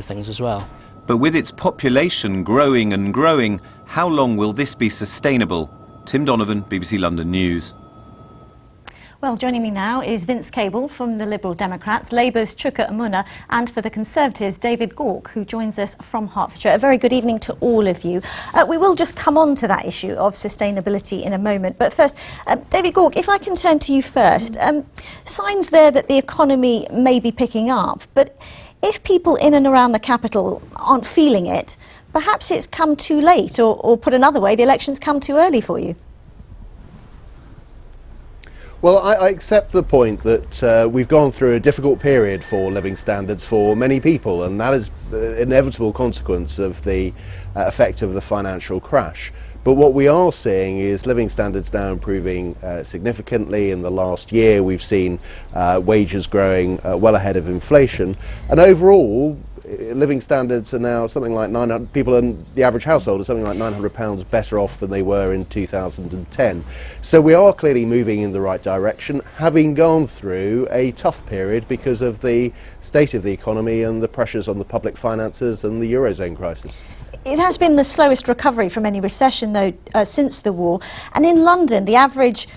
things as well. But with its population growing and growing, how long will this be sustainable? Tim Donovan, BBC London News. Well, joining me now is Vince Cable from the Liberal Democrats, Labour's Chuka Umunna, and for the Conservatives, David Gauke, who joins us from Hertfordshire. A very good evening to all of you. We will just come on to that issue of sustainability in a moment. But first, David Gauke, if I can turn to you first. Signs there that the economy may be picking up, but if people in and around the capital aren't feeling it, perhaps it's come too late, or put another way, the election's come too early for you. Well, I accept the point that we've gone through a difficult period for living standards for many people, and that is an inevitable consequence of the effect of the financial crash. But what we are seeing is living standards now improving significantly. In the last year, we've seen wages growing well ahead of inflation, and overall living standards are now something like 900, people in the average household are something like £900 better off than they were in 2010. So we are clearly moving in the right direction, having gone through a tough period because of the state of the economy and the pressures on the public finances and the Eurozone crisis. It has been the slowest recovery from any recession, though, since the war. And in London, the average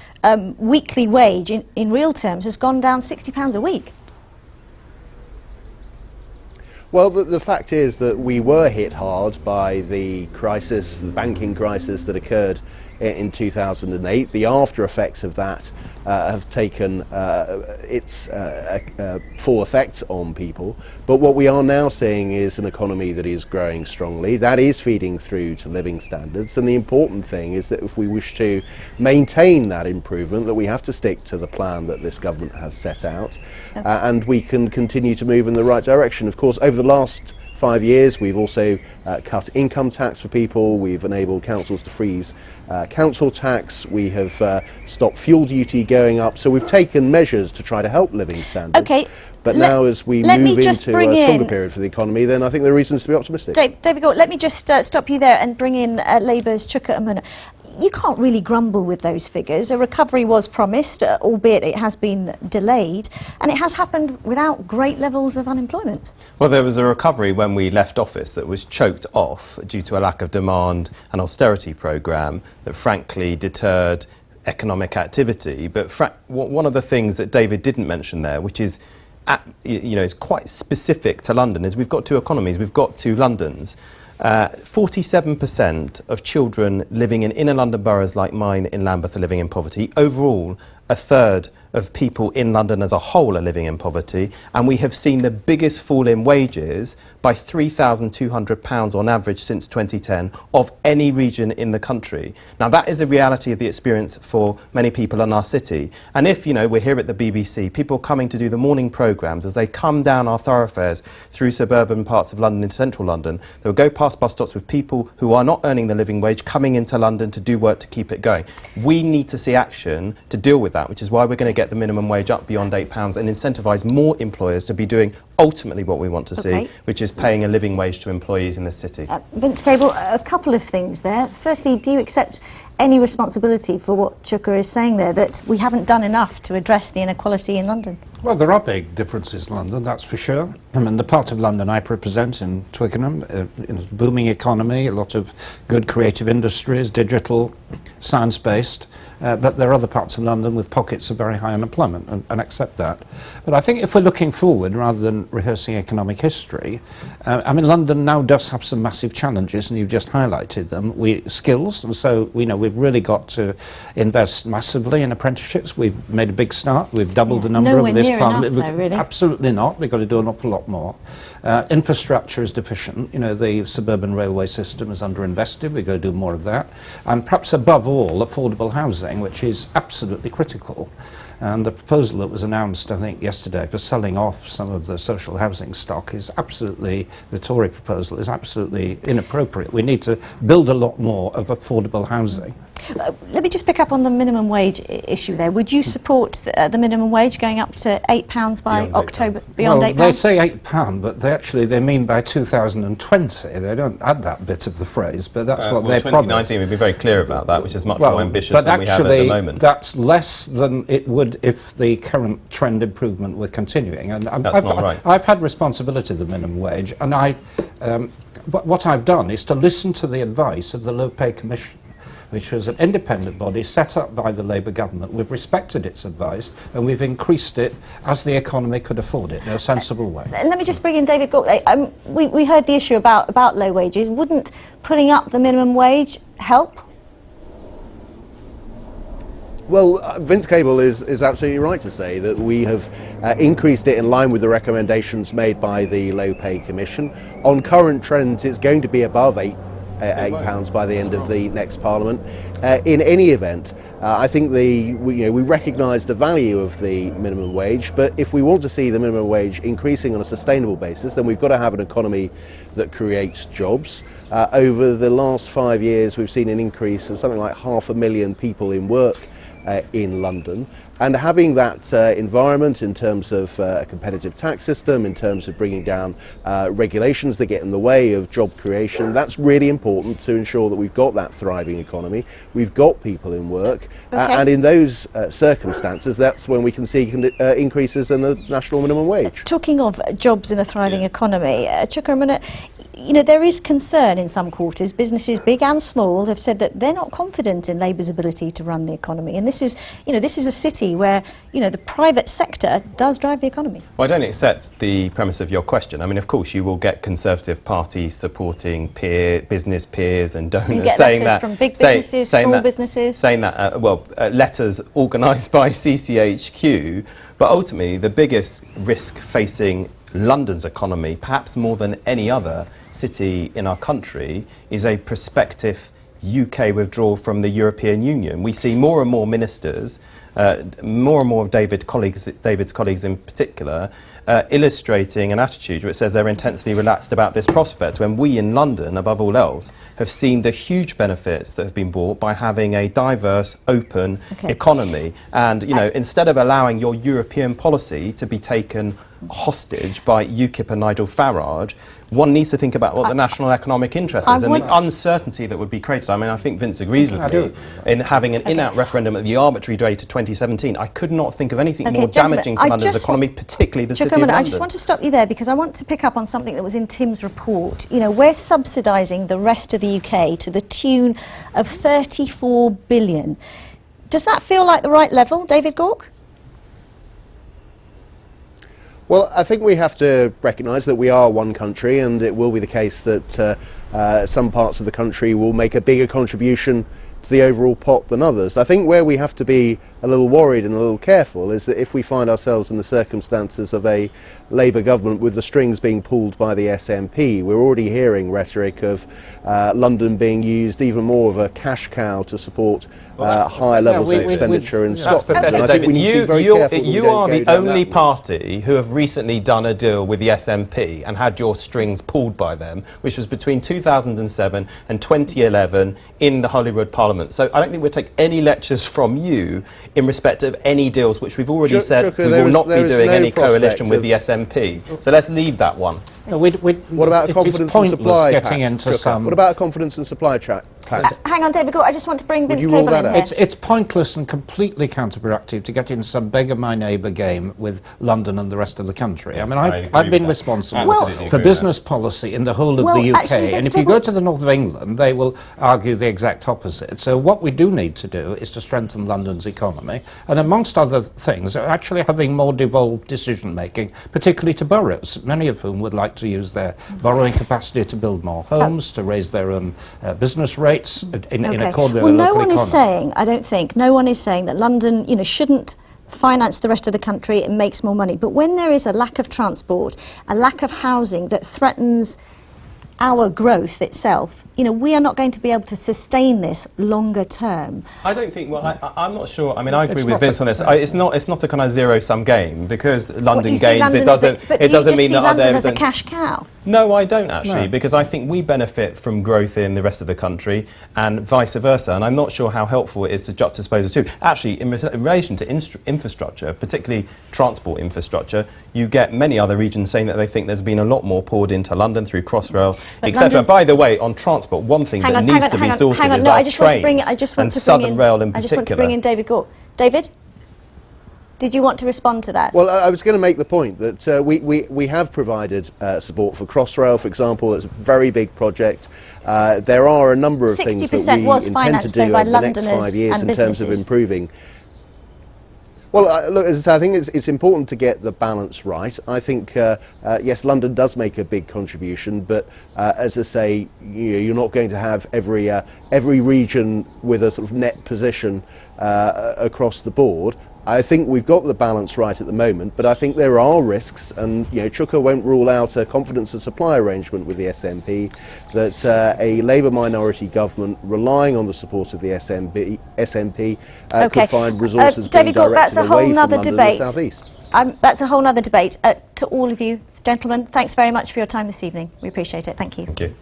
weekly wage in real terms has gone down £60 a week. Well, the fact is that we were hit hard by the crisis, the banking crisis that occurred in 2008. The after effects of that have taken its full effect on people. But what we are now seeing is an economy that is growing strongly. That is feeding through to living standards. And the important thing is that if we wish to maintain that improvement, that we have to stick to the plan that this government has set out. And we can continue to move in the right direction. Of course, over the last 5 years, we've also cut income tax for people. We've enabled councils to freeze council tax. We have stopped fuel duty going up. So we've taken measures to try to help living standards. Okay. But now, as we move into a stronger period for the economy, then I think there are reasons to be optimistic. David Gauke, let me just stop you there and bring in Labour's Chuka Umunna. You can't really grumble with those figures. A recovery was promised, albeit it has been delayed, and it has happened without great levels of unemployment. Well, there was a recovery when we left office that was choked off due to a lack of demand and austerity programme that frankly deterred economic activity. But one of the things that David didn't mention there, which is is quite specific to London, is we've got two economies, we've got two Londons. 47% of children living in inner London boroughs like mine in Lambeth are living in poverty. Overall, a third of people in London as a whole are living in poverty, and we have seen the biggest fall in wages by £3,200 on average since 2010 of any region in the country. Now that is the reality of the experience for many people in our city, and if we're here at the BBC, people coming to do the morning programmes, as they come down our thoroughfares through suburban parts of London into central London, they'll go past bus stops with people who are not earning the living wage coming into London to do work to keep it going. We need to see action to deal with that, which is why we're going to get the minimum wage up beyond £8 and incentivise more employers to be doing ultimately what we want to see, which is paying a living wage to employees in the city. Vince Cable, a couple of things there. Firstly, do you accept any responsibility for what Chuka is saying there, that we haven't done enough to address the inequality in London? Well, there are big differences in London, that's for sure. I mean, the part of London I represent in Twickenham, in a booming economy, a lot of good creative industries, digital, science-based, but there are other parts of London with pockets of very high unemployment, and accept that. But I think if we're looking forward rather than rehearsing economic history, I mean, London now does have some massive challenges, and you've just highlighted them. Skills, and so we've really got to invest massively in apprenticeships. We've made a big start. We've doubled the number of this parliament. Really. Absolutely not. We've got to do an awful lot more. Infrastructure is deficient. The suburban railway system is underinvested. We've got to do more of that. And perhaps above all, affordable housing, which is absolutely critical. And the proposal that was announced, I think, yesterday for selling off some of the social housing stock is absolutely, the Tory proposal is absolutely inappropriate. We need to build a lot more of affordable housing. Let me just pick up on the minimum wage issue there. Would you support the minimum wage going up to £8 by Beyond October? £8. Beyond well, £8? they say £8, but they mean by 2020. They don't add that bit of the phrase, but that's what they promise. 2019, we'd be very clear about that, which is much more ambitious than we have at the moment. That's less than it would if the current trend improvement were continuing. And That's not right. I've had responsibility of the minimum wage, and what I've done is to listen to the advice of the Low Pay Commission, which was an independent body set up by the Labour government. We've respected its advice and we've increased it as the economy could afford it in a sensible way. Let me just bring in David Gauke. We heard the issue about low wages. Wouldn't putting up the minimum wage help? Well, Vince Cable is absolutely right to say that we have increased it in line with the recommendations made by the Low Pay Commission. On current trends, it's going to be above £8 by the end of the next Parliament. In any event, I think we recognise the value of the minimum wage, but if we want to see the minimum wage increasing on a sustainable basis, then we've got to have an economy that creates jobs. Over the last 5 years, we've seen an increase of something like 500,000 people in work in London, and having that environment in terms of a competitive tax system, in terms of bringing down regulations that get in the way of job creation, that's really important to ensure that we've got that thriving economy, we've got people in work, and in those circumstances that's when we can see increases in the national minimum wage. Talking of jobs in a thriving economy, Chuka Umunna, there is concern in some quarters. Businesses, big and small, have said that they're not confident in Labour's ability to run the economy. And this is a city where, the private sector does drive the economy. Well, I don't accept the premise of your question. I mean, of course, you will get Conservative parties supporting business peers and donors you get saying letters that from big businesses, small businesses. Saying that, letters organised by CCHQ, but ultimately the biggest risk facing London's economy, perhaps more than any other city in our country, is a prospective UK withdrawal from the European Union. We see more and more ministers, more and more of David's colleagues in particular, illustrating an attitude which says they're intensely relaxed about this prospect, when we in London, above all else, have seen the huge benefits that have been brought by having a diverse, open economy. And, instead of allowing your European policy to be taken hostage by UKIP and Nigel Farage, one needs to think about what the national economic interest is and the uncertainty that would be created. I mean, I think Vince agrees with me in having an in-out referendum at the arbitrary date of 2017. I could not think of anything more damaging for London's economy, particularly the city of London. I just want to stop you there because I want to pick up on something that was in Tim's report. We're subsidising the rest of the UK to the tune of £34 billion. Does that feel like the right level, David Gauke? Well, I think we have to recognise that we are one country, and it will be the case that some parts of the country will make a bigger contribution to the overall pot than others. I think where we have to be a little worried and a little careful is that if we find ourselves in the circumstances of a Labour government with the strings being pulled by the SNP, we're already hearing rhetoric of London being used even more of a cash cow to support higher levels of expenditure in Scotland. That's pathetic, David. You are the only party who have recently done a deal with the SNP and had your strings pulled by them, which was between 2007 and 2011 in the Holyrood Parliament. So I don't think we'll take any lectures from you in respect of any deals which we've already said we will not be doing any coalition with the SNP. So let's leave that one. What about a confidence and supply pact? What about a confidence and supply pact? Hang on, David Gauke, I just want to bring Vince Cable in here. It's pointless and completely counterproductive to get into some beggar my neighbour game with London and the rest of the country. I mean, I've been responsible for business policy in the whole of the UK, and if you go to the north of England, they will argue the exact opposite. So what we do need to do is to strengthen London's economy, and amongst other things, actually having more devolved decision-making, particularly to boroughs, many of whom would like to use their borrowing capacity to build more homes, to raise their own business rates in accord with their local economy. No one is saying, I don't think, no one is saying that London, shouldn't finance the rest of the country and makes more money. But when there is a lack of transport, a lack of housing that threatens our growth itself, we are not going to be able to sustain this longer term. I don't think, I'm not sure. I mean, I agree with Vince on this. It's not a kind of zero-sum game because London gains. It doesn't mean that London as a cash cow? No, I don't actually, No. because I think we benefit from growth in the rest of the country and vice versa, and I'm not sure how helpful it is to juxtapose the two. Actually, in relation to infrastructure, particularly transport infrastructure, you get many other regions saying that they think there's been a lot more poured into London through Crossrail, etc. By the way, on transport, one thing that needs to be sorted is our trains and Southern Rail in particular. I just want to bring in David Gauke. David? Did you want to respond to that? Well, I was going to make the point that we have provided support for Crossrail, for example. It's a very big project. There are a number of things that 60% we was intend to financed, do though, by over the next Londoners 5 years and in terms of businesses. improving. Well, look, as I say, I think it's important to get the balance right. I think, yes, London does make a big contribution, but as I say, you're not going to have every region with a sort of net position across the board. I think we've got the balance right at the moment, but I think there are risks, and Chuka won't rule out a confidence and supply arrangement with the SNP, that a Labour minority government relying on the support of the SNP could find resources being David Gauke, that's directed a whole away from nother London debate. and the South East. That's a whole other debate. To all of you, gentlemen, thanks very much for your time this evening. We appreciate it. Thank you. Thank you.